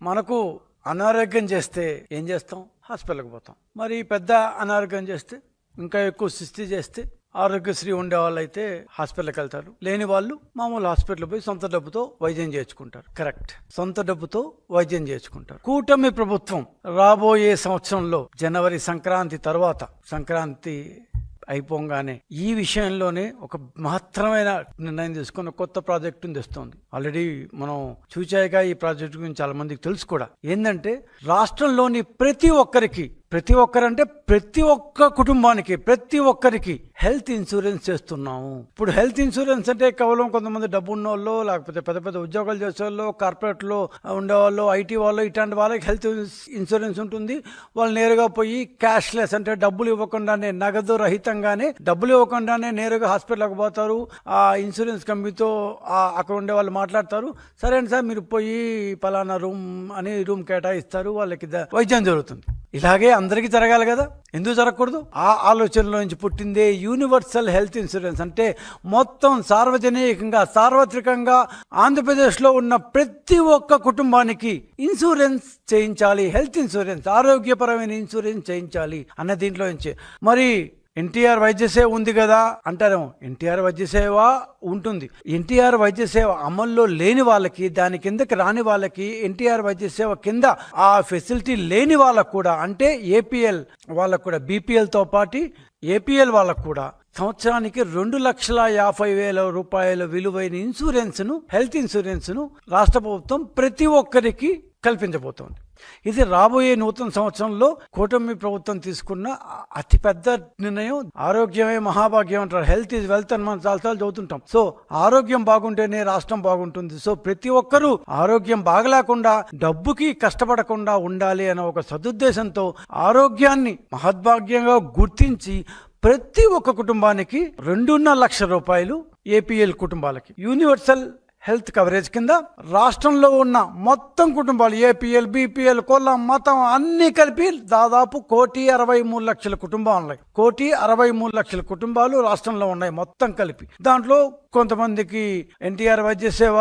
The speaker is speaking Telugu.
మనకు అనారోగ్యం చేస్తే ఏం చేస్తాం? హాస్పిటల్కి పోతాం. మరి పెద్ద అనారోగ్యం చేస్తే, ఇంకా ఎక్కువ సుస్థి చేస్తే, ఆరోగ్యశ్రీ ఉండే వాళ్ళు అయితే హాస్పిటల్కి వెళ్తారు. లేని వాళ్ళు మామూలు హాస్పిటల్ పోయి సొంత డబ్బుతో వైద్యం చేయించుకుంటారు. కరెక్ట్, సొంత డబ్బుతో వైద్యం చేయించుకుంటారు. కూటమి ప్రభుత్వం రాబోయే సంవత్సరంలో జనవరి సంక్రాంతి తర్వాత, సంక్రాంతి అయిపోగానే ఈ విషయంలోనే ఒక మహత్తరమైన నిర్ణయం తీసుకుని కొత్త ప్రాజెక్టును తెస్తోంది. ఆల్రెడీ మనం చూచాయిగా ఈ ప్రాజెక్టు గురించి చాలా మందికి తెలుసు కూడా. ఏంటంటే రాష్ట్రంలోని ప్రతి ఒక్కరంటే ప్రతి ఒక్క కుటుంబానికి, ప్రతి ఒక్కరికి హెల్త్ ఇన్సూరెన్స్ చేస్తున్నాము. ఇప్పుడు హెల్త్ ఇన్సూరెన్స్ అంటే కేవలం కొంతమంది డబ్బు ఉన్న వాళ్ళు, లేకపోతే పెద్ద పెద్ద ఉద్యోగాలు చేసే వాళ్ళు, కార్పొరేట్లో ఉండేవాళ్ళు, ఐటీ వాళ్ళు, ఇట్లాంటి వాళ్ళకి హెల్త్ ఇన్సూరెన్స్ ఉంటుంది. వాళ్ళు నేరుగా పోయి క్యాష్లెస్ అంటే డబ్బులు ఇవ్వకుండానే, నగదు రహితంగానే, డబ్బులు ఇవ్వకుండానే నేరుగా హాస్పిటల్కి పోతారు. ఆ ఇన్సూరెన్స్ కంపెనీతో అక్కడ ఉండే వాళ్ళు మాట్లాడతారు. సరే అండి సార్, మీరు పోయి పలానా రూమ్ అని రూమ్ కేటాయిస్తారు, వాళ్ళకి వైద్యం జరుగుతుంది. ఇలాగే అందరికీ జరగాలి కదా, ఎందుకు జరగకూడదు? ఆ ఆలోచనలో నుంచి పుట్టిందే యూనివర్సల్ హెల్త్ ఇన్సూరెన్స్. అంటే మొత్తం సార్వత్రికంగా ఆంధ్రప్రదేశ్లో ఉన్న ప్రతి ఒక్క కుటుంబానికి ఇన్సూరెన్స్ చేయించాలి, హెల్త్ ఇన్సూరెన్స్, ఆరోగ్యపరమైన ఇన్సూరెన్స్ చేయించాలి అన్న దీంట్లో నుంచి. మరి ఎన్టీఆర్ వైద్య సేవ ఉంది కదా అంటారేమో. ఎన్టీఆర్ వైద్య సేవ ఉంటుంది. ఎన్టీఆర్ వైద్య సేవ అమల్లో లేని వాళ్ళకి, దాని కిందకి రాని వాళ్ళకి, ఎన్టీఆర్ వైద్య సేవ కింద ఆ ఫెసిలిటీ లేని వాళ్ళకు కూడా, అంటే ఏపీఎల్ వాళ్ళకు కూడా, బీపీఎల్తో పాటు ఏపీఎల్ వాళ్ళకు కూడా సంవత్సరానికి 2,50,000 రూపాయల విలువైన ఇన్సూరెన్స్ను, హెల్త్ ఇన్సూరెన్స్ను రాష్ట్ర ప్రభుత్వం ప్రతి ఒక్కరికి కల్పించబోతోంది. ఇది రాబోయే నూతన సంవత్సరంలో కూటమి ప్రభుత్వం తీసుకున్న అతిపెద్ద నిర్ణయం. ఆరోగ్యమే మహాభాగ్యం అంటారు. హెల్త్ ఈజ్ వెల్త్ అని మనం చాలాసార్లు చదువుతుంటాం. సో ఆరోగ్యం బాగుంటేనే రాష్ట్రం బాగుంటుంది. సో ప్రతి ఒక్కరూ ఆరోగ్యం బాగలేకుండా, డబ్బుకి కష్టపడకుండా ఉండాలి అనే ఒక సదుద్దేశంతో ఆరోగ్యాన్ని మహద్భాగ్యంగా గుర్తించి ప్రతి ఒక్క కుటుంబానికి 2.5 లక్షల రూపాయలు ఏపీఎల్ కుటుంబాలకి యూనివర్సల్ హెల్త్ కవరేజ్ కింద రాష్ట్రంలో ఉన్న మొత్తం కుటుంబాలు, ఏపీఎల్, బీపీఎల్, కులం, మతం అన్ని కలిపి దాదాపు 1,63,00,000 కుటుంబాలు ఉన్నాయి. 1,63,00,000 కుటుంబాలు రాష్ట్రంలో ఉన్నాయి మొత్తం కలిపి. దాంట్లో కొంతమందికి ఎన్టీఆర్ వైద్య సేవ